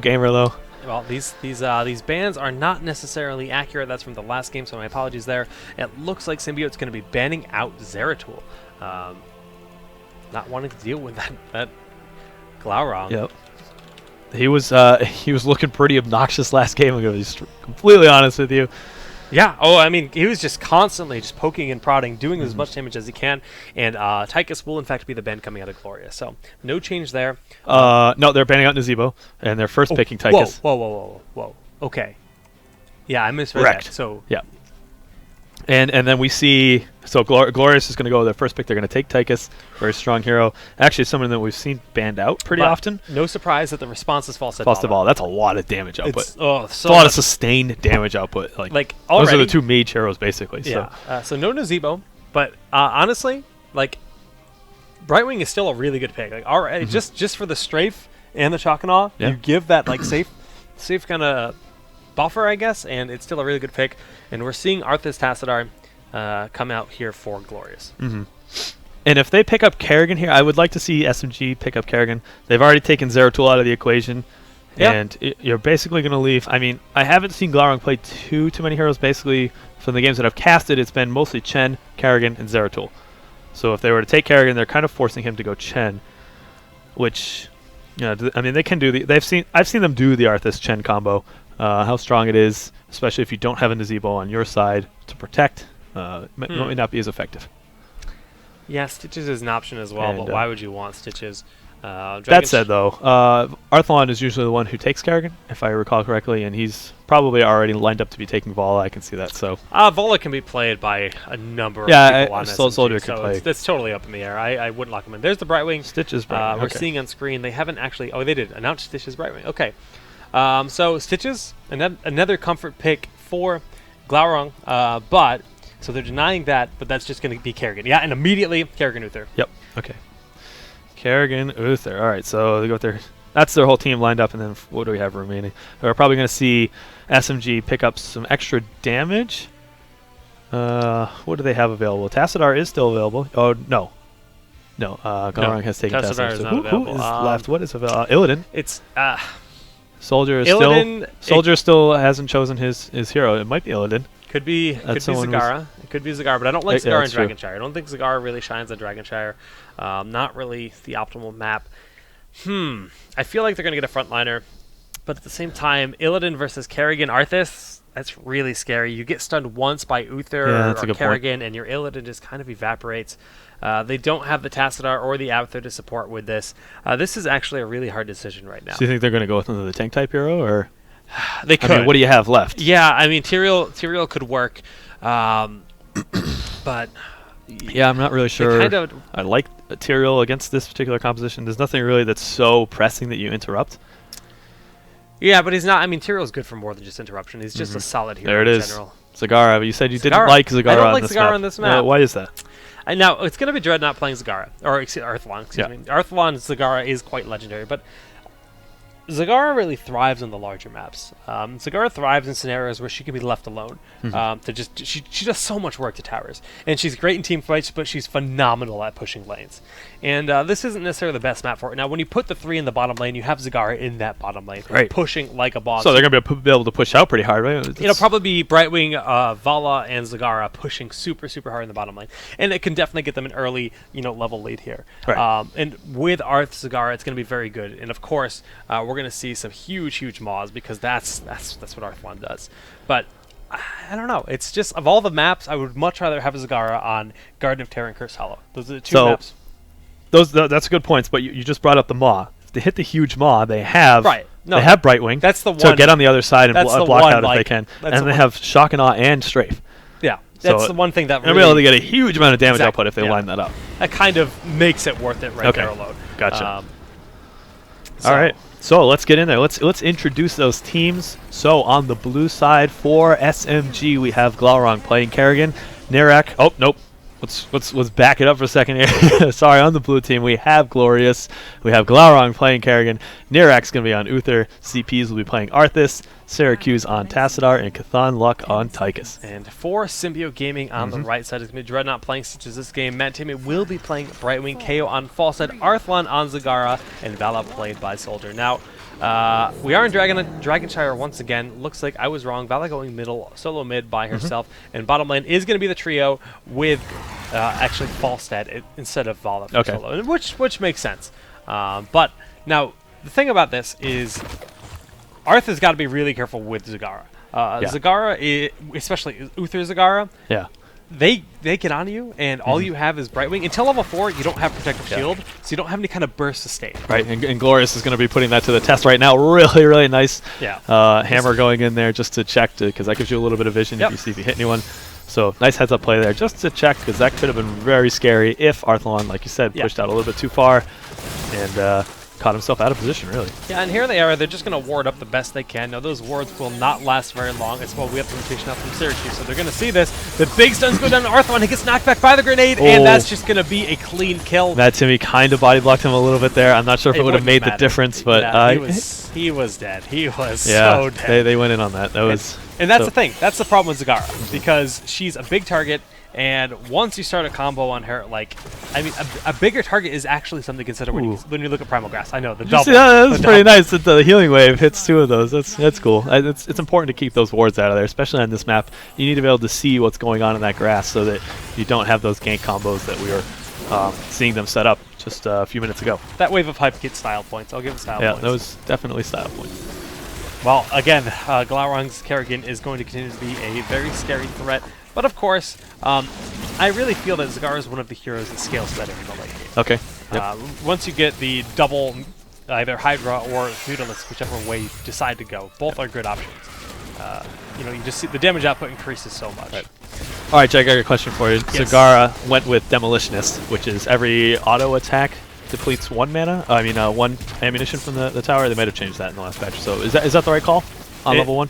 gamer though. Well, these bans are not necessarily accurate. That's from the last game, so my apologies there. It looks like Symbiote's going to be banning out Zeratul. Not wanting to deal with that Glaurung. Yep. He was looking pretty obnoxious last game ago. He's completely honest with you. Yeah. Oh, I mean, he was just constantly just poking and prodding, doing as much damage as he can. And Tychus will, in fact, be the ban coming out of Gloria. So no change there. No, they're banning out Nazebo, and they're first picking Tychus. Whoa. Okay. Yeah, I misread Correct. that. So yeah. And then we see, so Glorious is going to go with their first pick. They're going to take Tychus, very strong hero. Actually, someone that we've seen banned out pretty often. No surprise that the response is false. False Evolve. That's a lot of damage output. It's a lot of sustained damage output. Like those are the two mage heroes, basically. Yeah. So no Nazebo, but honestly, like, Brightwing is still a really good pick. Like, already, just for the strafe and the shock and awe, you give that like safe kind of buffer, I guess, and it's still a really good pick. And we're seeing Arthas Tassadar come out here for Glorious. And if they pick up Kerrigan here, I would like to see SMG pick up Kerrigan. They've already taken Zeratul out of the equation, and you're basically going to leave. I mean, I haven't seen Glaurung play too many heroes. Basically, from the games that I've casted, it's been mostly Chen, Kerrigan, and Zeratul. So if they were to take Kerrigan, they're kind of forcing him to go Chen, which, you know, I mean, they can do the. I've seen them do the Arthas Chen combo. How strong it is, especially if you don't have a Nazebo on your side to protect, may not be as effective. Yeah, Stitches is an option as well, but why would you want Stitches? That said, though, Arthlon is usually the one who takes Kerrigan, if I recall correctly, and he's probably already lined up to be taking Vola. I can see that. So Vola can be played by a number of people on SMG, Soldier can play. That's totally up in the air. I wouldn't lock him in. There's the Brightwing. Stitches Brightwing. We're seeing on screen. They haven't actually. Oh, they did announce Stitches Brightwing. Okay. So Stitches, another comfort pick for Glaurung, but so they're denying that, but that's just going to be Kerrigan. Yeah, and immediately Kerrigan Uther. Yep. Okay. Kerrigan Uther. All right. So they go with their. That's their whole team lined up, and then what do we have remaining? We're probably going to see SMG pick up some extra damage. What do they have available? Tassadar is still available. Oh no. No. Glaurung has taken Tassadar. Is so not available. Who is left? What is available? Illidan. It's Soldier is Illidan, Soldier still hasn't chosen his hero. It might be Illidan. Could be Zagara. It could be Zagara, but I don't like Zagara in Dragonshire. I don't think Zagara really shines in Dragonshire. Not really the optimal map. I feel like they're going to get a frontliner, but at the same time, Illidan versus Kerrigan Arthas, that's really scary. You get stunned once by Uther or Kerrigan, and your Illidan just kind of evaporates. They don't have the Tassadar or the Abathur to support with this. This is actually a really hard decision right now. So you think they're going to go with another tank type hero, or they could? I mean, what do you have left? Yeah, I mean, Tyrael could work, but yeah, I'm not really sure. I like Tyrael against this particular composition. There's nothing really that's so pressing that you interrupt. Yeah, but he's not. I mean, Tyrael's good for more than just interruption. He's just a solid hero in general. Zagara, but you said you didn't like Zagara. I don't like Zagara on this map. Why is that? Now, it's going to be Dreadnought playing Zagara. Or, Arthlon, excuse me. Arthlon Zagara is quite legendary, but Zagara really thrives on the larger maps. Zagara thrives in scenarios where she can be left alone. She does so much work to towers, and she's great in team fights, but she's phenomenal at pushing lanes. And this isn't necessarily the best map for it. Now, when you put the 3 in the bottom lane, you have Zagara in that bottom lane, pushing like a boss. So they're going to be able to push out pretty hard, right? It'll probably be Brightwing, Vala, and Zagara pushing super hard in the bottom lane, and it can definitely get them an early, level lead here. Right. And with Arth Zagara, it's going to be very good. And of course, we're going to see some huge maws because that's what Arthlon does. But I don't know. It's just, of all the maps, I would much rather have a Zagara on Garden of Terra and Cursed Hollow. Those are the two maps. That's good points, but you just brought up the maw. If they hit the huge maw, they have they have Brightwing. That's the one. To get on the other side and block out if they can. And they have Shock and Awe and Strafe. Yeah. That's the one thing that really... They'll be able to get a huge amount of damage output if they line that up. That kind of makes it worth it there alone. Gotcha. All right. So let's get in there. Let's introduce those teams. So on the blue side for SMG, we have Glaurung playing Kerrigan. Nirak. Oh, nope. Let's back it up for a second here. Sorry, on the blue team, we have Glorious. We have Glaurung playing Kerrigan. Nirak's going to be on Uther. CPs will be playing Arthas. Syracuse on Tassadar. And Cathan Luck on Tychus. And for Symbiote Gaming on the right side, it's going to be Dreadnought playing Stitches this game. Matt Timmy will be playing Brightwing. KO on Falsehead. Arthlon on Zagara. And Vala played by Soldier. Now, We are in Dragonshire once again. Looks like I was wrong. Vala going middle, solo mid by herself, and bottom lane is going to be the trio with actually Falstad instead of Vala for solo, which makes sense. But now the thing about this is Arthur's got to be really careful with Zagara. Zagara, especially Uther Zagara. Yeah. They get on you, and all you have is Brightwing. Until level 4, you don't have Protective Shield, so you don't have any kind of burst to stay. Right, and Glorious is going to be putting that to the test right now. Really, really nice hammer going in there just to check, because that gives you a little bit of vision if you see if you hit anyone. So nice heads-up play there just to check, because that could have been very scary if Arthalon, like you said, pushed out a little bit too far and caught himself out of position, really. Yeah, and here they are. They're just going to ward up the best they can. Now, those wards will not last very long. It's well, we have the rotation out from Syracuse, so they're going to see this. The big stuns go down to Arthalon. He gets knocked back by the grenade, and that's just going to be a clean kill. Mad Timmy kind of body blocked him a little bit there. I'm not sure if it would have made the difference, but he was dead. He was so dead. They went in on that. And that's the thing. That's the problem with Zagara, because she's a big target. And once you start a combo on her, like, I mean, a bigger target is actually something to consider when you look at Primal Grass. I know, the double. See, that's pretty nice that the healing wave hits 2 of those. That's cool. It's important to keep those wards out of there, especially on this map. You need to be able to see what's going on in that grass so that you don't have those gank combos that we were seeing them set up just a few minutes ago. That wave of hype gets style points. I'll give it style points. Yeah, those definitely style points. Well, again, Glaurung's Kerrigan is going to continue to be a very scary threat. But of course, I really feel that Zagara is one of the heroes that scales better in the late game. Okay. Once you get the double, either Hydra or Feudalist, whichever way you decide to go, both are good options. You just see the damage output increases so much. Right. All right, Jack, I got a question for you. Yes. Zagara went with Demolitionist, which is every auto attack depletes 1 mana. I mean, 1 ammunition from the tower. They might have changed that in the last patch. So is that the right call on level 1?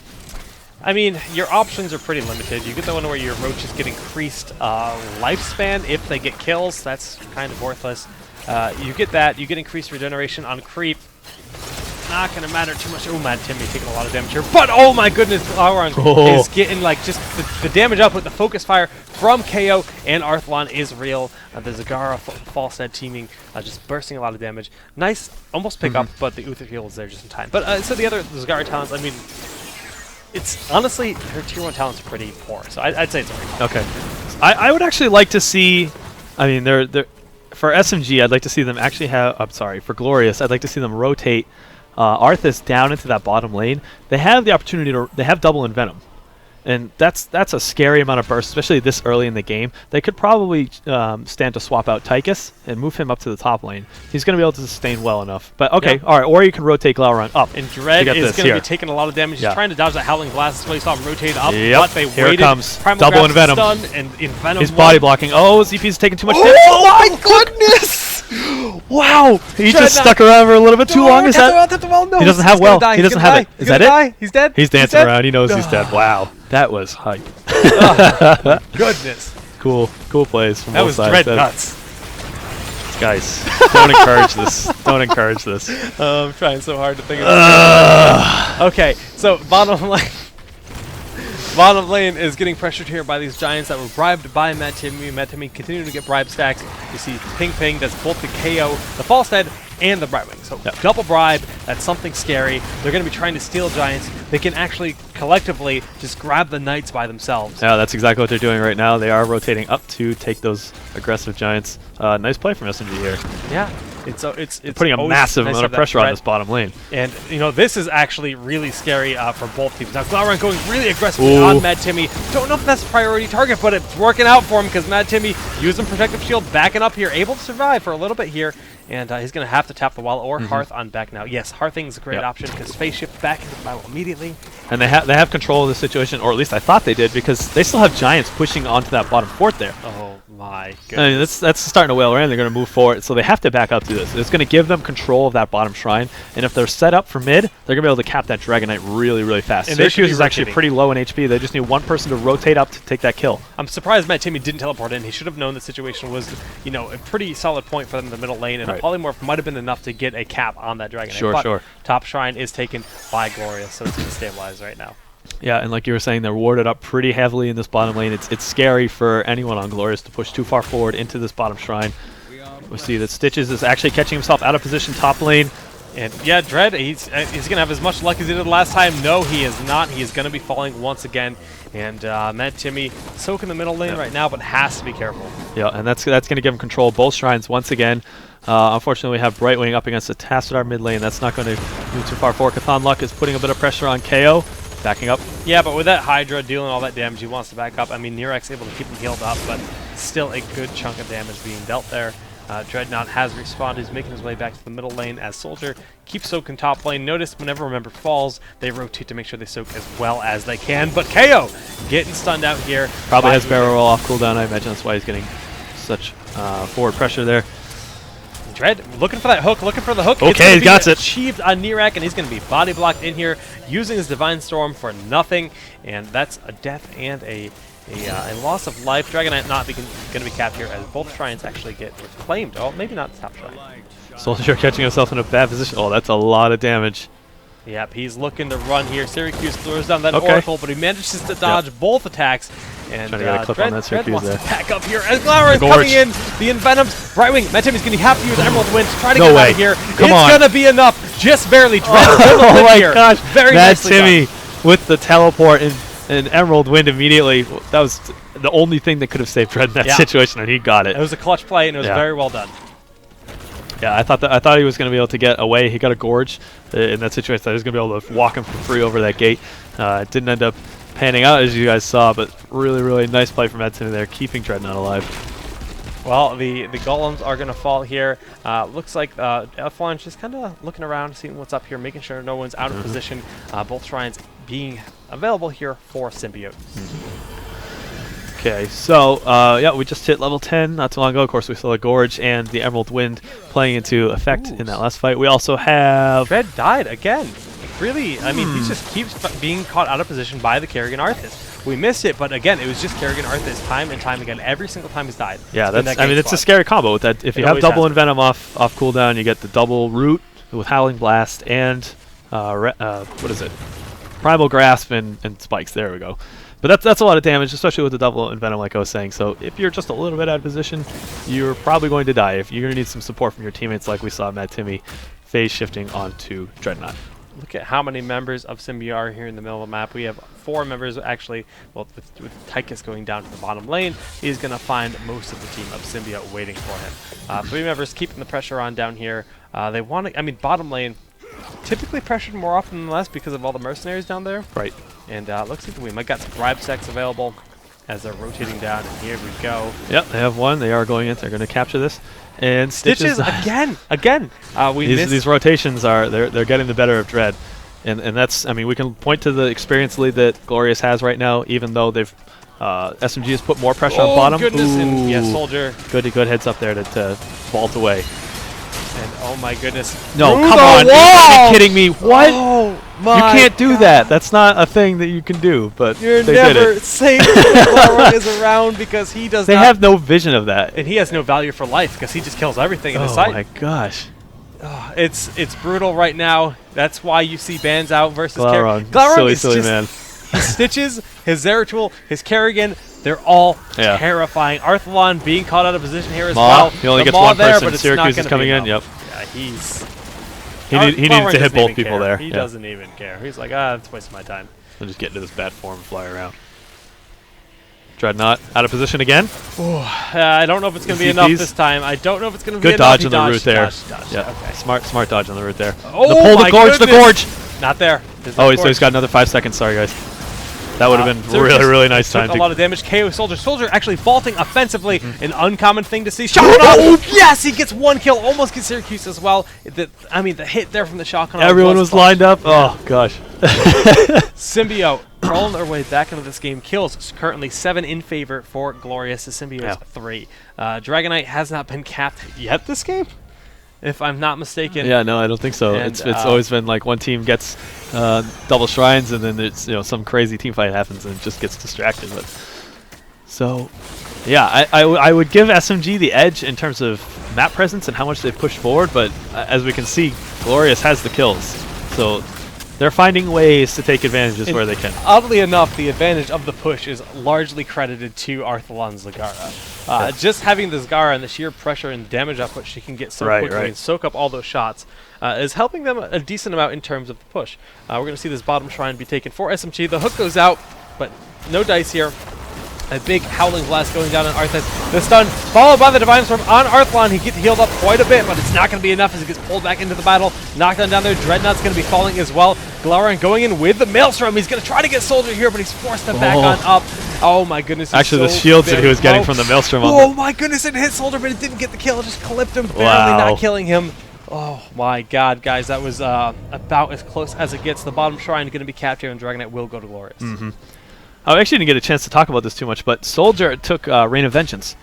I mean, your options are pretty limited. You get the one where your roaches get increased lifespan if they get kills. That's kind of worthless. You get that. You get increased regeneration on creep. Not going to matter too much. Oh, Mad Timmy taking a lot of damage here. But, oh my goodness, Glaurung is getting, like, just the damage up with the focus fire from KO, and Arthalon is real. The Zagara Falstad teaming, just bursting a lot of damage. Nice, almost pick up, but the Uther heal is there just in time. But, so the other Zagara talents, I mean, it's honestly, her tier 1 talents are pretty poor, so I'd say it's alright. Okay. I would actually like to see, I mean, for SMG, I'd like to see them actually have, I'm sorry, for Glorious, I'd like to see them rotate Arthas down into that bottom lane. They have the opportunity to, they have double Envenom. And that's a scary amount of burst, especially this early in the game. They could probably stand to swap out Tychus and move him up to the top lane. He's going to be able to sustain well enough. But okay, all right. Or you can rotate Glaurung up. And Dread is going to be taking a lot of damage. He's trying to dodge that Howling Blast. That's why you saw him rotate up. But they here waited. It comes. Primal Double Envenom. Stun, and Envenom He's body blocking. Oh, ZP's taking too much damage. Oh my goodness! Wow! He just stuck around for a little bit too long. Is that? No, he doesn't have well. He doesn't have it. Is that it? He's dead. He's dancing around. He knows he's dead. Wow. That was hype. Goodness. Cool plays from both sides. That was Dread nuts. Guys, don't encourage this. Don't encourage this. I'm trying so hard to think of it. Okay, so bottom lane is getting pressured here by these giants that were bribed by Mad Timmy. Mad Timmy continuing to get bribe stacks. You see Ping does both the KO, the Falstad, and the Brightwing. So double bribe, that's something scary. They're going to be trying to steal giants. They can actually collectively just grab the knights by themselves. Yeah, that's exactly what they're doing right now. They are rotating up to take those aggressive giants. Nice play from SMG here. Yeah. It's putting a massive amount of pressure on this bottom lane. And, this is actually really scary for both teams. Now, Glaurung going really aggressively on Mad Timmy. Don't know if that's a priority target, but it's working out for him because Mad Timmy using Protective Shield, backing up here, able to survive for a little bit here. And he's going to have to tap the wall or Hearth on back now. Yes, Hearthing's a great option because Face Shift back into the battle immediately. And they have control of the situation, or at least I thought they did, because they still have giants pushing onto that bottom fort there. Oh my goodness. I mean, that's starting to whale around. They're going to move forward, so they have to back up to this. It's going to give them control of that bottom shrine, and if they're set up for mid, they're going to be able to cap that Dragon Knight really, really fast. And Syracuse is actually pretty low in HP. They just need one person to rotate up to take that kill. I'm surprised Mad Timmy didn't teleport in. He should have known the situation was, a pretty solid point for them in the middle lane, and a polymorph might have been enough to get a cap on that Dragon Knight. Sure. Top shrine is taken by Glorious, so it's going to stabilize right now. Yeah, and like you were saying, they're warded up pretty heavily in this bottom lane. It's scary for anyone on Glorious to push too far forward into this bottom shrine. We see that Stitches is actually catching himself out of position top lane. And yeah, Dread, he's going to have as much luck as he did last time. No, he is not. He is going to be falling once again. And Matt Timmy soaking the middle lane right now, but has to be careful. Yeah, and that's going to give him control of both shrines once again. Unfortunately, we have Brightwing up against the Tassadar mid lane. That's not going to move too far forward. Cathan Luck is putting a bit of pressure on KO. Backing up. Yeah, but with that Hydra dealing all that damage, he wants to back up. I mean, Nirak's able to keep him healed up, but still a good chunk of damage being dealt there. Dreadnought has respawned. He's making his way back to the middle lane as Soldier keeps soaking top lane. Notice whenever a member falls, they rotate to make sure they soak as well as they can. But KO getting stunned out here. Probably has barrel roll off cooldown. I imagine that's why he's getting such forward pressure there. Dread looking for that hook, looking for the hook. Okay, he got it. Achieved on Nirak, and he's going to be body blocked in here using his Divine Storm for nothing. And that's a death and a loss of life. Dragonite not going to be capped here as both shrines actually get reclaimed. Oh, maybe not the top shrine. Soldier catching himself in a bad position. Oh, that's a lot of damage. Yep, he's looking to run here. Syracuse throws down that Oracle, but he manages to dodge both attacks. And trying to get a clip on that Dread Syracuse wants there. to pack up here as Glower is coming in. The Envenoms. Brightwing. Matt Timmy's going to have to use Emerald Wind to try to get out of here. Come on. It's going to be enough. Just barely. Dread Oh my gosh. Very Matt nicely Timmy done. with the teleport and Emerald Wind immediately. That was the only thing that could have saved Dread in that situation, and he got it. It was a clutch play, and it was very well done. Yeah, I thought he was going to be able to get away. He got a gorge in that situation. I was going to be able to walk him for free over that gate. It didn't end up panning out, as you guys saw, but really, really nice play from Matt Timmy there, keeping Dreadnought alive. Well, the golems are going to fall here. Looks like F1's just kind of looking around, seeing what's up here, making sure no one's out of position. Both shrines being available here for Symbiote. Okay, so yeah, we just hit level 10 not too long ago. Of course, we saw the Gorge and the Emerald Wind playing into effect in that last fight. We also have... Dread died again. Really, I mean, he just keeps being caught out of position by the Kerrigan Arthas. We missed it, but again, it was just Kerrigan Arthas time and time again. Every single time he's died. Yeah, I mean, it's a scary combo with that. If you have double Envenom off cooldown, you get the double Root with Howling Blast and what is it? Primal Grasp and Spikes. There we go. But that's a lot of damage, especially with the double Envenom, like I was saying. So if you're just a little bit out of position, you're probably going to die. If you're going to need some support from your teammates, like we saw Matt Timmy phase shifting onto Dreadnought. Look at how many members of Symbiote are here in the middle of the map. We have 4 members, actually. Well, with Tychus going down to the bottom lane, he's going to find most of the team of Symbiote waiting for him. 3 members keeping the pressure on down here. They want to, I mean, bottom lane, typically pressured more often than less because of all the mercenaries down there. Right. And looks like we might got some bribe stacks available as they're rotating down, and here we go. Yep, they have one. They are going in. They're going to capture this. And Stitches again. These rotations they're getting the better of Dread, and that's, I mean, we can point to the experience lead that Glorious has right now, even though they've SMG has put more pressure on bottom. Goodness, and yes, Soldier. Good heads up there to vault away. And oh my goodness. No, come on. You gotta be kidding me. What? Oh my You can't do God. that. That's not a thing that you can do, but You're they never did it. safe when Glower is around because he does They not. have no vision of that. And he has no value for life because he just kills everything in his Oh sight. my gosh. Oh, it's brutal right now. That's why you see bans out versus Glaurung. Glaurung is Silly just, man. His Stitches, his Zeratul, his Kerrigan, they're all terrifying. Arthalon being caught out of position here as well. He only the gets one there, person. but it's Syracuse not is coming in. Yep. Yeah, He needed to hit both people there. He doesn't even care. He's like, it's wasting my time. I'll just get into this bad form and fly around. Dreadnought out of position again. I don't know if it's going to be enough this time. I don't know if it's going to be good enough. dodge on the route there. Yeah, okay. Smart dodge on the route there. Oh, the gorge, the gorge. Not there. Oh, so he's got another 5 seconds. Sorry, guys. That would have been really nice time. A lot of damage. KO Soldier. Soldier actually vaulting offensively. An uncommon thing to see. Shotgun. Yes, he gets 1 kill. Almost gets Syracuse as well. I mean, the hit there from the shotgun. Everyone was lined up. Oh, gosh. Symbiote crawling their way back into this game. Kills currently 7 in favor for Glorious. The Symbiote's 3. Dragonite has not been capped yet this game, if I'm not mistaken. Yeah, no, I don't think so. And, it's always been like one team gets double shrines, and then it's some crazy team fight happens and it just gets distracted. But so, yeah, I would give SMG the edge in terms of map presence and how much they've pushed forward. But as we can see, Glorious has the kills, so they're finding ways to take advantages where they can. Oddly enough, the advantage of the push is largely credited to Arthalon Zagara. Just having the Zagara and the sheer pressure and damage output she can get so quickly and soak up all those shots is helping them a decent amount in terms of the push. We're going to see this bottom shrine be taken for SMG. The hook goes out, but no dice here. A big Howling Blast going down on Arthas. The stun followed by the Divine Storm on Arthlon. He gets healed up quite a bit, but it's not going to be enough as he gets pulled back into the battle. Knockdown down there. Dreadnought's going to be falling as well. Glaurung going in with the Maelstrom. He's going to try to get Soldier here, but he's forced to back on up. Oh my goodness. Actually, the shields that he was getting from the Maelstrom. Oh my goodness, it hit Soldier, but it didn't get the kill. It just clipped him, barely not killing him. Oh my god, guys. That was about as close as it gets. The bottom shrine is going to be captured, and Dragon Knight will go to Glorious. I actually didn't get a chance to talk about this too much, but Soldier took Rain of Vengeance.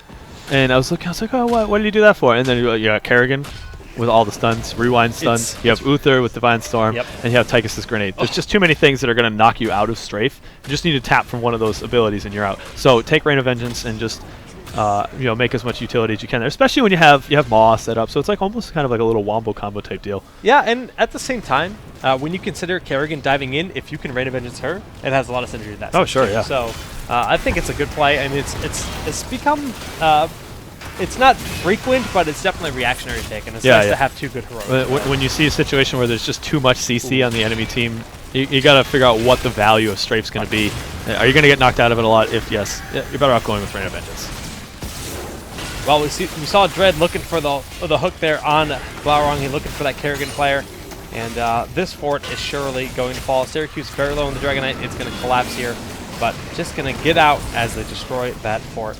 And I was like, oh, what did you do that for? And then you got Kerrigan with all the stuns, rewind stuns. You have Uther with Divine Storm, and you have Tychus's Grenade. There's just too many things that are going to knock you out of strafe. You just need to tap from one of those abilities and you're out. So take Rain of Vengeance and just make as much utility as you can there, especially when you have Maw set up. So it's like almost kind of like a little wombo combo type deal. Yeah, and at the same time, when you consider Kerrigan diving in, if you can Rain of Vengeance her, it has a lot of synergy to that. Oh, sure, yeah. So I think it's a good play. I mean, it's become it's not frequent, but it's definitely a reactionary take, and it's nice to have two good heroes. When you see a situation where there's just too much CC on the enemy team, you got to figure out what the value of strafe's going to be. Are you going to get knocked out of it a lot? If yes, you're better off going with Rain of Vengeance. Well, we saw Dread looking for the hook there on Glaurung. He's looking for that Kerrigan player. And this fort is surely going to fall. Syracuse very low in the Dragon Knight. It's going to collapse here. But just going to get out as they destroy that fort.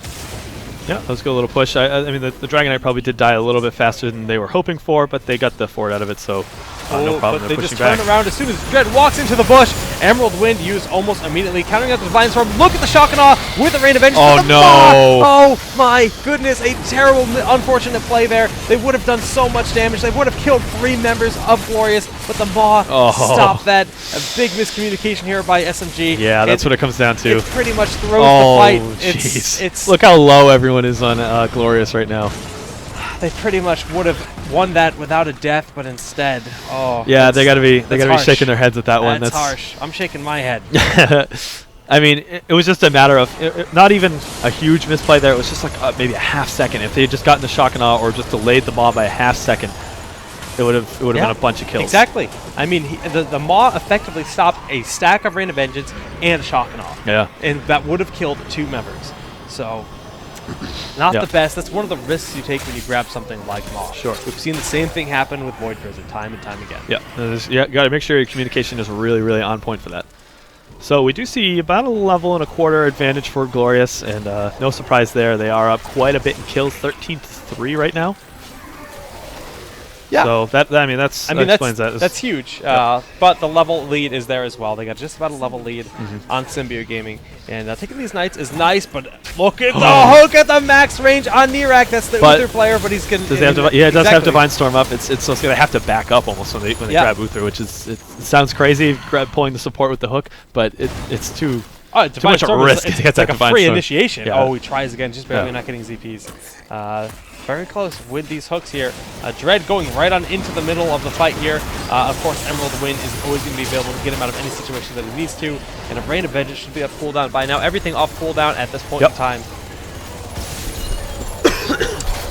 Yeah, let's go a little push. I mean, the Dragon Knight probably did die a little bit faster than they were hoping for, but they got the fort out of it, so no problem. But they just turn around as soon as Dread walks into the bush. Emerald Wind used almost immediately, countering out the Divine Storm. Look at the Shock and Awe with the Rain of Vengeance. Oh, no. Oh, my goodness. A terrible, unfortunate play there. They would have done so much damage. They would have killed 3 members of Glorious, but the Maw stopped that. A big miscommunication here by SMG. Yeah, that's what it comes down to. It pretty much throws the fight. Jeez. Look how low everyone is on Glorious right now. They pretty much would have won that without a death, but instead, yeah, they gotta be shaking their heads at that one. That's harsh. I'm shaking my head. I mean, it was just a matter of not even a huge misplay there. It was just like maybe a half second. If they had just gotten the shock and awe or just delayed the Maw by a half second, it would have been a bunch of kills. Exactly. I mean, the Maw effectively stopped a stack of Rain of Vengeance and shock and awe. Yeah. And that would have killed 2 members. So. Not the best. That's one of the risks you take when you grab something like Maw. Sure. We've seen the same thing happen with Void Prison time and time again. Yeah, got to make sure your communication is really, really on point for that. So we do see about a level and a quarter advantage for Glorious, and no surprise there. They are up quite a bit in kills, 13-3 right now. Yeah. So that explains that. That's huge. But the level lead is there as well. They got just about a level lead on Symbiote Gaming. And taking these Knights is nice, but look at the hook at the max range on Nirak. That's the Uther player, but he's going to... it does have Divine Storm up. It's going to have to back up almost when they grab Uther, which is... It sounds crazy, pulling the support with the hook, but it's too... too much of a risk to get that Divine Storm. It's like a free initiation. Yeah. Oh, he tries again, just barely not getting ZPs. Very close with these hooks here. Dread going right on into the middle of the fight here. Of course, Emerald Wind is always going to be available to get him out of any situation that he needs to. And a Rain of Vengeance should be off cooldown by now. Everything off cooldown at this point in time.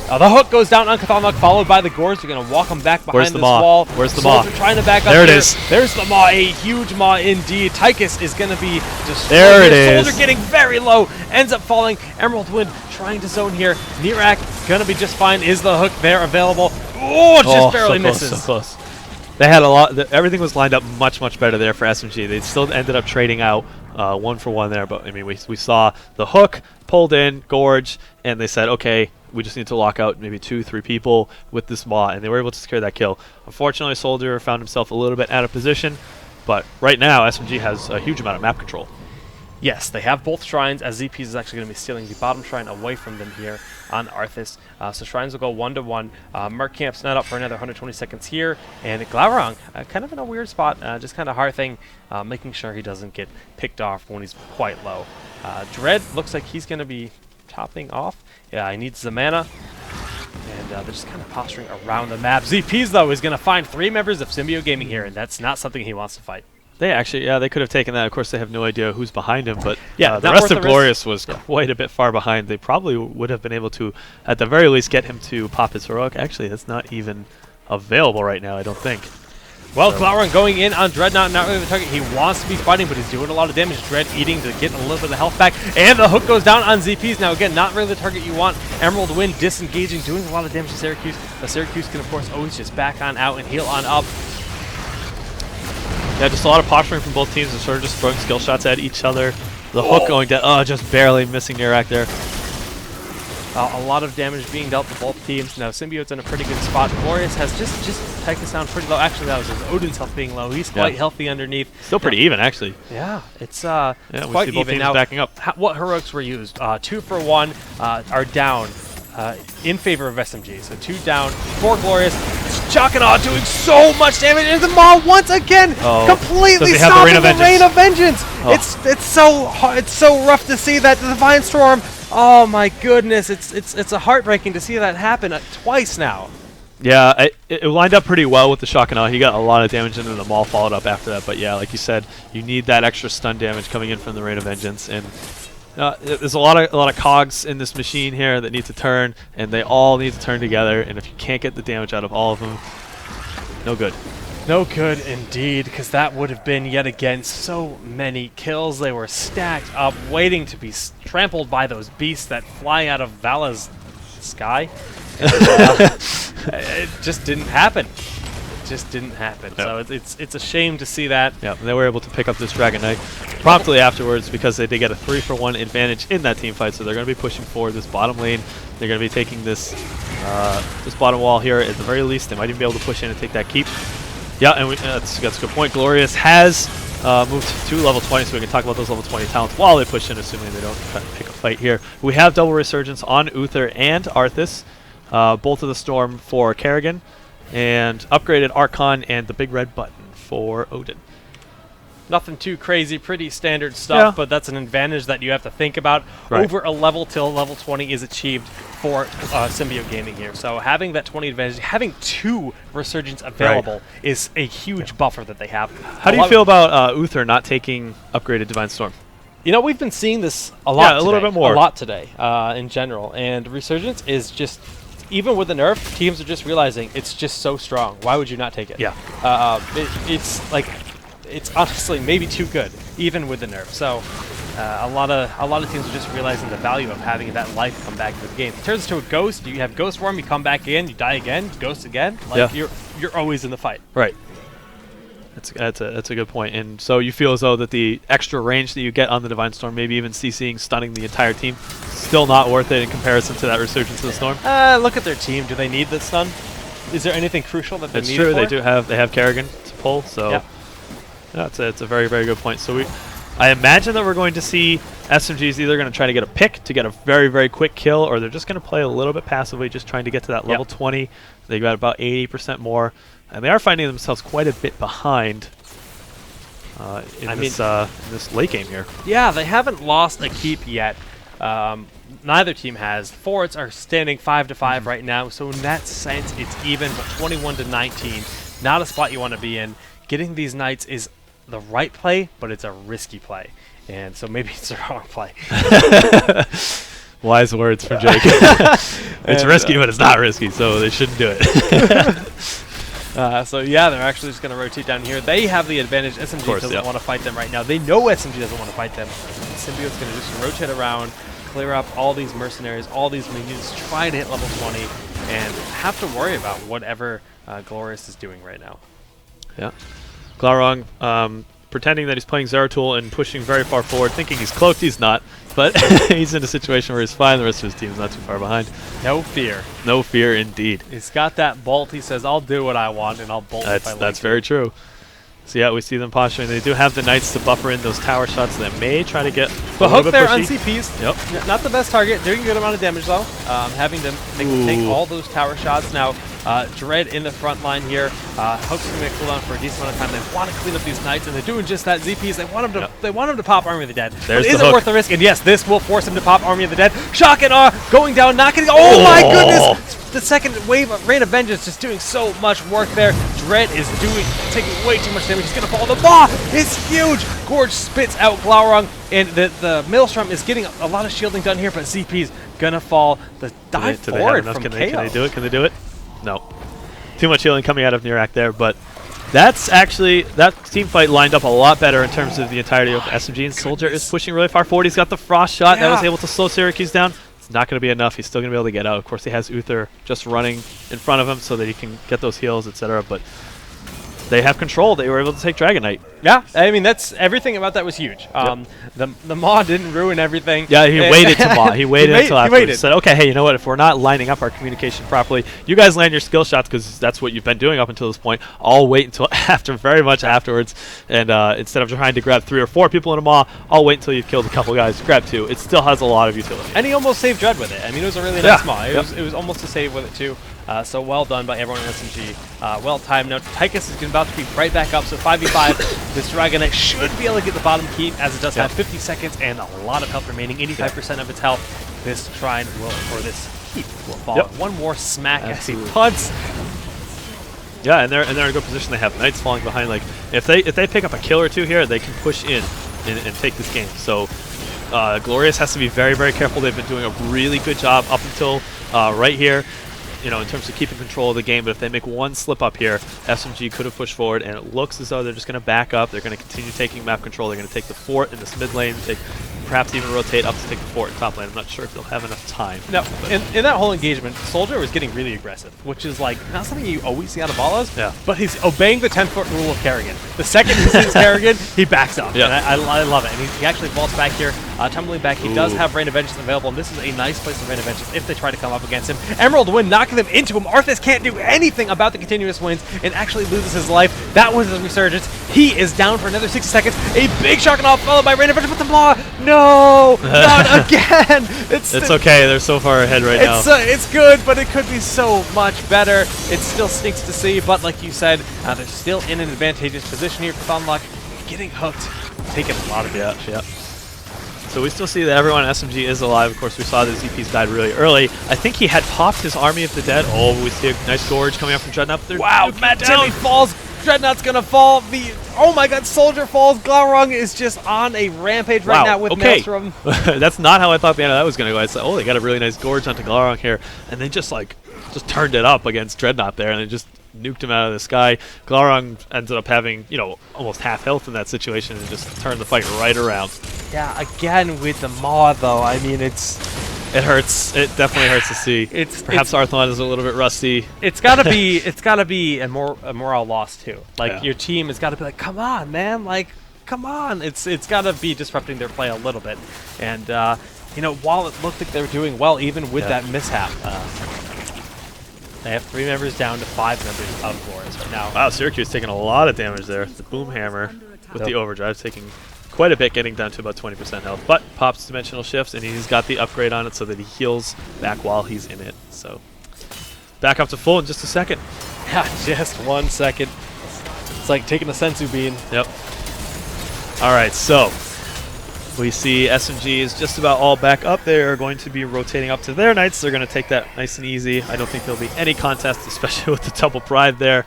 The hook goes down on Cthulhu, followed by the Gorge. They're going to walk him back behind this wall. Where's the Maw? Trying to back up there it is. There's the Maw, a huge Maw indeed. Tychus is going to be destroyed. There it is. Soldier getting very low, ends up falling. Emerald Wind trying to zone here. Nirak going to be just fine. Is the hook there available? Oh, just barely misses. So close. They had a lot. Everything was lined up much, much better there for SMG. They still ended up trading out 1 for 1 there, but I mean, we saw the hook pulled in, Gorge, and they said, okay, we just need to lock out maybe 2-3 people with this Maw, and they were able to secure that kill. Unfortunately, Soldier found himself a little bit out of position, but right now SMG has a huge amount of map control. Yes, they have both shrines, as ZPs is actually going to be stealing the bottom shrine away from them here on Arthas. So shrines will go 1-1. Mercamp's not up for another 120 seconds here, and Glaurung, kind of in a weird spot, just kind of hearthing, making sure he doesn't get picked off when he's quite low. Dread looks like he's going to be topping off. Yeah, he needs the mana, and they're just kind of posturing around the map. ZPs, though, is going to find 3 members of Symbiote Gaming here, and that's not something he wants to fight. They actually, yeah, they could have taken that. Of course, they have no idea who's behind him, but yeah, the rest of Glorious was quite a bit far behind. They probably would have been able to, at the very least, get him to pop his heroic. Actually, that's not even available right now, I don't think. Well, Glaurung going in on Dreadnought, not really the target. He wants to be fighting, but he's doing a lot of damage. Dread eating to get a little bit of health back, and the hook goes down on ZPs. Now, again, not really the target you want. Emerald Wind disengaging, doing a lot of damage to Syracuse. But Syracuse can, of course, always just back on out and heal on up. Yeah, just a lot of posturing from both teams and sort of just throwing skill shots at each other. The hook going down, oh, just barely missing Nirak there. A lot of damage being dealt to both teams. Now, Symbiote's in a pretty good spot. Glorious has just taken us down pretty low. Actually, that was his Odin's health being low. He's quite healthy underneath. Still pretty even, actually. Yeah, it's yeah, quite we see both even. teams Now, backing up. What heroics were used? 2 for 1 are down in favor of SMG. So 2 down, 4 Glorious. Chakanaw doing so much damage, and the Maw once again completely stopping the Rain of Vengeance. It's so rough to see that. The Divine Storm. Oh my goodness, it's a heartbreaking to see that happen twice now. Yeah, it lined up pretty well with the Chakanaw. He got a lot of damage, and then the Maul followed up after that. But yeah, like you said, you need that extra stun damage coming in from the Rain of Vengeance, and there's a lot of cogs in this machine here that need to turn, and they all need to turn together. And if you can't get the damage out of all of them, no good. No good indeed, because that would have been yet again so many kills. They were stacked up, waiting to be trampled by those beasts that fly out of Vala's sky. It just didn't happen. It just didn't happen. Yep. So it's a shame to see that. Yeah, they were able to pick up this Dragon Knight promptly afterwards because they did get a 3-for-1 advantage in that team fight. So they're going to be pushing forward this bottom lane. They're going to be taking this this bottom wall here at the very least. They might even be able to push in and take that keep. Yeah, and that's a good point. Glorious has moved to level 20, so we can talk about those level 20 talents while they push in, assuming they don't pick a fight here. We have double Resurgence on Uther and Arthas, both of the Storm for Kerrigan, and upgraded Archon and the big red button for Odin. Nothing too crazy, pretty standard stuff, but that's an advantage that you have to think about over a level till level 20 is achieved for Symbiote Gaming here. So having that 20 advantage, having 2 Resurgence available is a huge buffer that they have. How do you feel about Uther not taking upgraded Divine Storm? You know, we've been seeing this a lot today. A little bit more. A lot today in general. And Resurgence is just, even with the nerf, teams are just realizing it's just so strong. Why would you not take it? Yeah. It's like... It's honestly maybe too good, even with the nerf. So a lot of teams are just realizing the value of having that life come back to the game. It turns into a ghost. You have ghost form. You come back in. You die again. Ghost again. Like you're always in the fight. Right. That's a good point. And so you feel as though that the extra range that you get on the Divine Storm, maybe even CCing, stunning the entire team, still not worth it in comparison to that Resurgence of the Storm. Look at their team. Do they need the stun? Is there anything crucial that they need? It's true. For? They have Kerrigan to pull. So. Yeah. Yeah, it's a very, very good point. So I imagine that we're going to see SMGs either going to try to get a pick to get a very, very quick kill, or they're just going to play a little bit passively, just trying to get to that level 20. They got about 80% more, and they are finding themselves quite a bit behind in this late game here. Yeah, they haven't lost a keep yet. Neither team has. Forwards are standing 5-5 right now, so in that sense, it's even, but 21-19, not a spot you want to be in. Getting these Knights is the right play, but it's a risky play. And so maybe it's the wrong play. Wise words from Jake. It's risky, but it's not risky, so they shouldn't do it. So yeah, they're actually just going to rotate down here. They have the advantage. SMG doesn't want to fight them right now. They know SMG doesn't want to fight them. And Symbiote's going to just rotate around, clear up all these mercenaries, all these minions, try to hit level 20, and have to worry about whatever Glorious is doing right now. Yeah. Glaurung pretending that he's playing Zeratul and pushing very far forward, thinking he's cloaked. He's not, but he's in a situation where he's fine. The rest of his team's not too far behind. No fear. No fear indeed. He's got that bolt. He says, I'll do what I want, and I'll bolt if I like. That's very true. So yeah, we see them posturing. They do have the Knights to buffer in those tower shots that may try to get the hook there on CPs. Yep. Not the best target. Doing a good amount of damage though. Having them take all those tower shots. Now, Dread in the front line here. Hook's going to cool down for a decent amount of time. They want to clean up these Knights, and they're doing just that. ZPs, they want him to pop Army of the Dead. There's but is the it hook. worth the risk? And yes, this will force him to pop Army of the Dead. Shock and awe, going down, not getting. Oh my goodness! The second wave of Rain of Vengeance just doing so much work there. Dread is taking way too much damage. He's going to fall. The Maw is huge. Gorge spits out Glaurung, and the Maelstrom is getting a lot of shielding done here, but ZP's going to fall. The dive forward from KO. Can they do it? Can they do it? No. Too much healing coming out of Nirak there, but that's actually, that team fight lined up a lot better in terms of the entirety of SMG, and Soldier is pushing really far forward. He's got the Frost shot that was able to slow Syracuse down. It's not going to be enough. He's still going to be able to get out. Of course, he has Uther just running in front of him so that he can get those heals, etc. But they have control. They were able to take Dragon Knight. Yeah, I mean, that's everything about that was huge. The Maw didn't ruin everything. Yeah, he waited to Maw. He waited until afterwards. He said, okay, hey, you know what? If we're not lining up our communication properly, you guys land your skill shots because that's what you've been doing up until this point. I'll wait until very much afterwards. And instead of trying to grab 3 or 4 people in a Maw, I'll wait until you've killed a couple guys. Grab 2. It still has a lot of utility. And he almost saved Dread with it. I mean, it was a really nice Maw. It was almost a save with it, too. So well done by everyone in SMG. Well timed. Now Tychus is about to be right back up, so 5v5. This Dragon Knight should be able to get the bottom keep, as it does have 50 seconds and a lot of health remaining, 85% of its health. This shrine will, or this keep will fall. One more smack as he punts. Yeah, and they're in a good position. They have Knights falling behind. Like if they pick up a kill or 2 here, they can push in and take this game. So Glorious has to be very, very careful. They've been doing a really good job up until right here, you know, in terms of keeping control of the game. But if they make one slip up here, SMG could have pushed forward, and it looks as though they're just going to back up. They're going to continue taking map control. They're going to take the fort in this mid lane, perhaps even rotate up to take the fort in top lane. I'm not sure if they'll have enough time. No, in that whole engagement, Soldier was getting really aggressive, which is like not something you always see out of Ballas. Yeah. But he's obeying the 10-foot rule of Kerrigan. The second he sees Kerrigan, he backs up. Yeah. And I love it. And he actually vaults back here, tumbling back. He does have Rain of Vengeance available, and this is a nice place for Rain of Vengeance if they try to come up against him. Emerald Wind knocking them into him. Arthas can't do anything about the continuous wins and actually loses his life. That was his resurgence. He is down for another 60 seconds. A big shock and off followed by Rain of Vengeance with the Maw. No! Not again! It's okay. They're so far ahead right now. It's good, but it could be so much better. It still stinks to see, but like you said, they're still in an advantageous position here for Thunlock. Getting hooked, taking a lot of damage. Yeah. So we still see that everyone in SMG is alive. Of course, we saw the ZPs died really early. I think he had popped his Army of the Dead. Oh, we see a nice Gorge coming up from Dreadnought. Wow, Matt Timmy falls. Dreadnought's gonna fall. Oh my God, Soldier falls. Glaurung is just on a rampage right now with Maelstrom. That's not how I thought the end of that was gonna go. I said, oh, they got a really nice Gorge onto Glaurung here, and they just turned it up against Dreadnought there, and they just nuked him out of the sky. Glaurung ended up having, you know, almost half health in that situation and just turned the fight right around. Yeah, again with the Maw though. I mean, it hurts. It definitely hurts to see. Perhaps Arthlon is a little bit rusty. It's gotta be a morale loss too. Like your team has got to be like, come on, man, like come on. It's gotta be disrupting their play a little bit. And you know, while it looked like they were doing well, even with that mishap, they have 3 members down to 5 members of Glorious right now. Wow, Syracuse taking a lot of damage there. The Boom Hammer with the overdrive taking quite a bit, getting down to about 20% health. But pops dimensional shifts, and he's got the upgrade on it so that he heals back while he's in it. So back up to full in just a second. Yeah, just 1 second. It's like taking a sensu bean. Yep. All right, so we see SMG is just about all back up. They are going to be rotating up to their Knights. They're going to take that nice and easy. I don't think there'll be any contest, especially with the double pride there.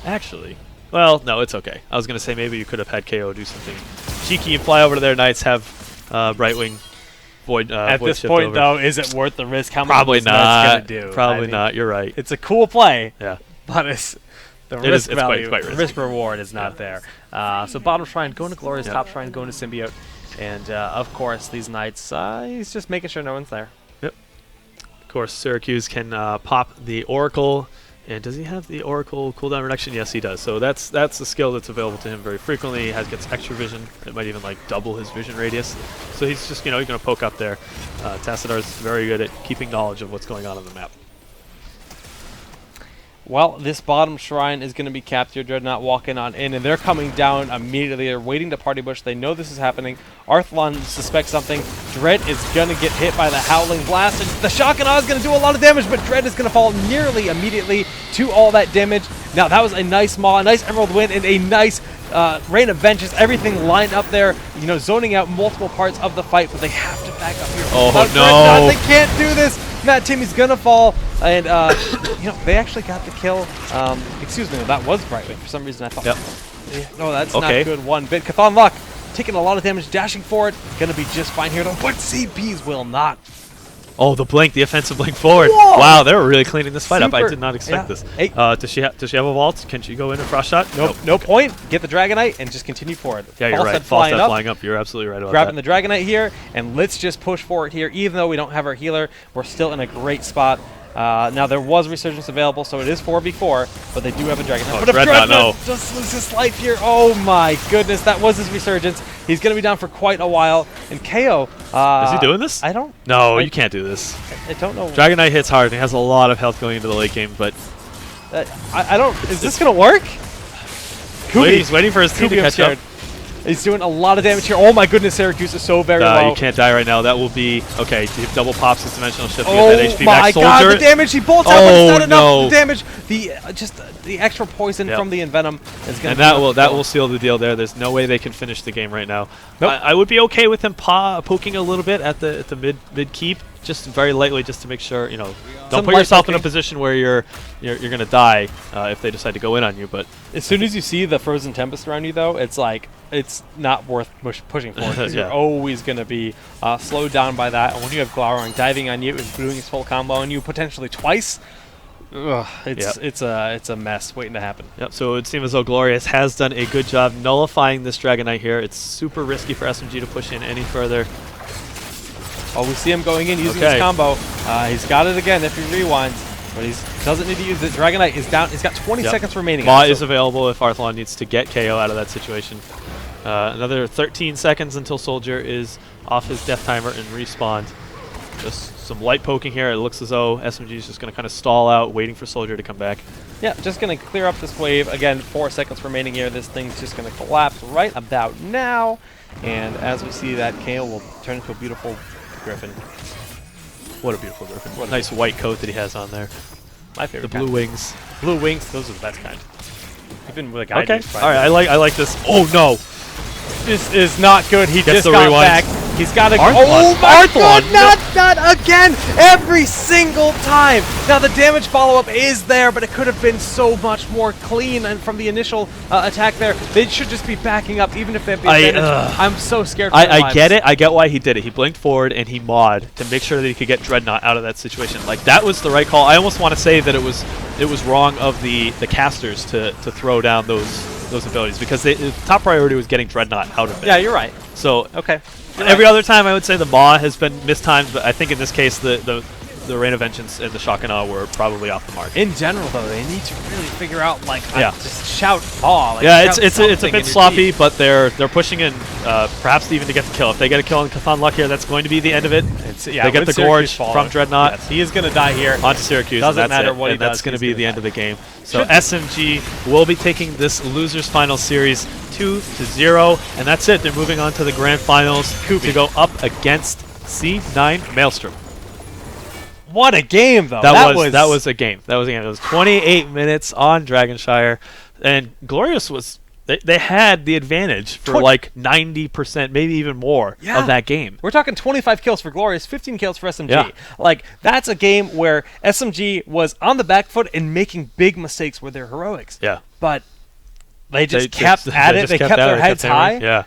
Actually, well, no, it's okay. I was going to say maybe you could have had KO do something cheeky and fly over to their Knights, have Brightwing Void At Void this point, though, is it worth the risk? How much Probably is Knights going to do? Probably not. You're right. It's a cool play. Yeah. But it's the risk value, risk reward is not there. So bottom shrine going to Glorious, top shrine going to Symbiote. And, of course, these Knights, he's just making sure no one's there. Yep. Of course, Syracuse can pop the Oracle. And does he have the Oracle cooldown reduction? Yes, he does. So that's a skill that's available to him very frequently. He gets extra vision. It might even, like, double his vision radius. So he's just, you know, he's going to poke up there. Tassadar's very good at keeping knowledge of what's going on the map. Well, this bottom shrine is going to be captured. Dreadnought walking on in, and they're coming down immediately. They're waiting to party bush. They know this is happening. Arthlon suspects something. Dread is going to get hit by the Howling Blast, and the Shockanaw is going to do a lot of damage, but Dread is going to fall nearly immediately to all that damage. Now, that was a nice Maw, a nice Emerald Wind, and a nice Rain of Vengeance. Everything lined up there, you know, zoning out multiple parts of the fight, but they have to back up here. Oh, no. Dreadnought, they can't do this. Matt Timmy's going to fall, and, you know, they actually got the kill. Excuse me, that was Brightwing. For some reason, I thought, no, that's not good one bit. Chthon Luck taking a lot of damage, dashing forward. Going to be just fine here, though, but CPs will not. Oh, the blink, the offensive blink forward. Whoa. Wow, they were really cleaning this fight up. I did not expect this. Hey. Does she have a vault? Can she go in a frost shot? Nope. No point. Get the Dragonite and just continue forward. Yeah, you're right. False Step flying up. You're absolutely right about Grabbing the Dragonite here, and let's just push forward here. Even though we don't have our healer, we're still in a great spot. Now, there was Resurgence available, so it is 4v4, but they do have a Dragonite. Oh, but if Dreadnought just loses his life here, oh my goodness, that was his Resurgence. He's going to be down for quite a while. And KO... is he doing this? I don't... No, you can't do this. I don't know. Dragonite hits hard, and he has a lot of health going into the late game, but... I don't... Is this going to work? He's waiting for his team to catch up. He's doing a lot of damage here. Oh my goodness, Syracuse is so very low. You can't die right now. That will be... Okay, double pops his dimensional shift to get that HP back. Oh my god, the damage! He bolts out, but it's not enough damage. Just the extra poison from the Envenom is going to... And that will seal the deal there. There's no way they can finish the game right now. Nope. I would be okay with him poking a little bit at the mid keep, just very lightly, just to make sure, you know, don't put yourself in a position where you're going to die if they decide to go in on you. But as soon as you see the Frozen Tempest around you, though, it's like it's not worth pushing forward because you're always going to be slowed down by that. And when you have Glaurung diving on you and doing his full combo on you potentially twice, it's a mess waiting to happen. Yep. So it would seem as though Glorious has done a good job nullifying this Dragonite here. It's super risky for SMG to push in any further. Oh, we see him going in using his combo. He's got it again if he rewinds, but he doesn't need to use it. Dragonite is down. He's got 20 seconds remaining. Maw is available if Arthlon needs to get KO out of that situation. Another 13 seconds until Soldier is off his death timer and respawned. Just some light poking here. It looks as though SMG is just going to kind of stall out, waiting for Soldier to come back. Yeah, just going to clear up this wave. Again, 4 seconds remaining here. This thing's just going to collapse right about now. And as we see that, KO will turn into a beautiful Griffin. What a beautiful Griffin. What a nice white coat that he has on there. My favorite. The blue wings. Blue wings, those are the best kind. Even with a guy. Okay. All right. I like this. Oh no. This is not good. He gets just got back. He's got to... Oh my god, not again! Every single time! Now, the damage follow-up is there, but it could have been so much more clean and from the initial attack there. They should just be backing up, even if they have the advantage. I'm so scared for their lives. I get it. I get why he did it. He blinked forward and he mawed to make sure that he could get Dreadnought out of that situation. Like, that was the right call. I almost want to say that it was wrong of the casters to throw down those abilities, because the top priority was getting Dreadnought out of it. Yeah, you're right. So okay. Every other time I would say the Maw has been mistimed, but I think in this case the Rain of Vengeance and the Shockanaw were probably off the mark. In general, though, they need to really figure out, like, just shout Maw. Like, yeah, it's a bit sloppy, but they're pushing in, perhaps even to get the kill. If they get a kill on Chthon Luck here, that's going to be the end of it. They get the Gorge from Dreadnought. Yes, he is going to die here. Onto Syracuse. Doesn't matter what he does. That's going to be the end of the game. So SMG will be taking this Losers Final Series 2-0, and that's it. They're moving on to the Grand Finals to go up against C9 Maelstrom. What a game, though. That was a game. It was 28 minutes on Dragonshire, and Glorious was... They had the advantage for like 90%, maybe even more of that game. We're talking 25 kills for Glorious, 15 kills for SMG. Yeah. Like, that's a game where SMG was on the back foot and making big mistakes with their heroics. Yeah. But they just kept at it. They kept their heads high. Yeah.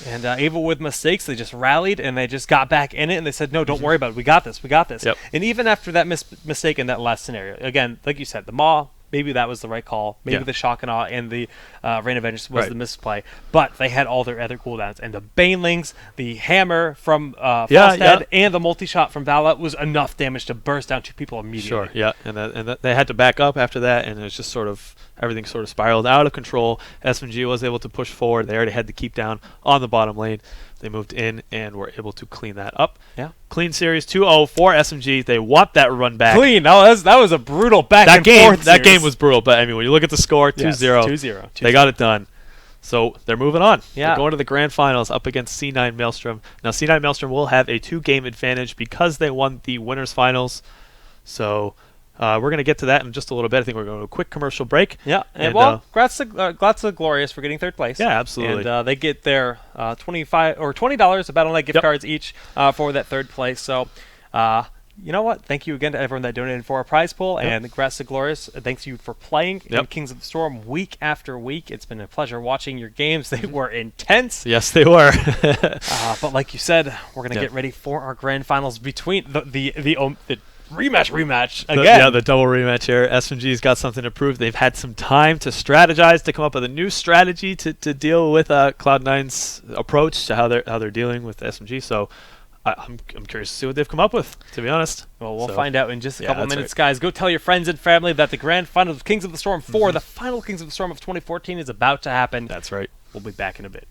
And even with mistakes, they just rallied and they just got back in it and they said, no, don't worry about it. We got this. We got this. Yep. And even after that mistake in that last scenario, again, like you said, the Maw, maybe that was the right call. Maybe the Shockanaw and the Rain of Vengeance was the misplay. But they had all their other cooldowns. And the Banelings, the Hammer from Falstad, and the multi-shot from Vala was enough damage to burst down 2 people immediately. Sure, yeah. And they had to back up after that, and it was just sort of... Everything sort of spiraled out of control. SMG was able to push forward. They already had to keep down on the bottom lane. They moved in and were able to clean that up. Yeah. clean series, 2-0 for SMG. They want that run back. Clean. That was a brutal back and forth That game was brutal, but I mean, when you look at the score, 2-0. 2-0. They got it done. So they're moving on. Yeah. They're going to the grand finals up against C9 Maelstrom. Now, C9 Maelstrom will have a 2-game advantage because they won the winners finals. So we're going to get to that in just a little bit. I think we're going to a quick commercial break. Yeah. And well, congrats to Glorious for getting third place. Yeah, absolutely. And they get their $25 or $20 of Battle.net gift cards each for that third place. So, you know what? Thank you again to everyone that donated for our prize pool, and congrats to Glorious. Thanks you for playing in Kings of the Storm week after week. It's been a pleasure watching your games. They were intense. Yes, they were. But like you said, we're going to get ready for our grand finals between the rematch again. The double rematch here. SMG's got something to prove. They've had some time to strategize, to come up with a new strategy to deal with Cloud9's approach to how they're dealing with SMG. So I'm curious to see what they've come up with, to be honest. Well, we'll find out in just a couple minutes, guys. Go tell your friends and family that the grand final of Kings of the Storm 4, the final Kings of the Storm of 2014, is about to happen. That's right. We'll be back in a bit.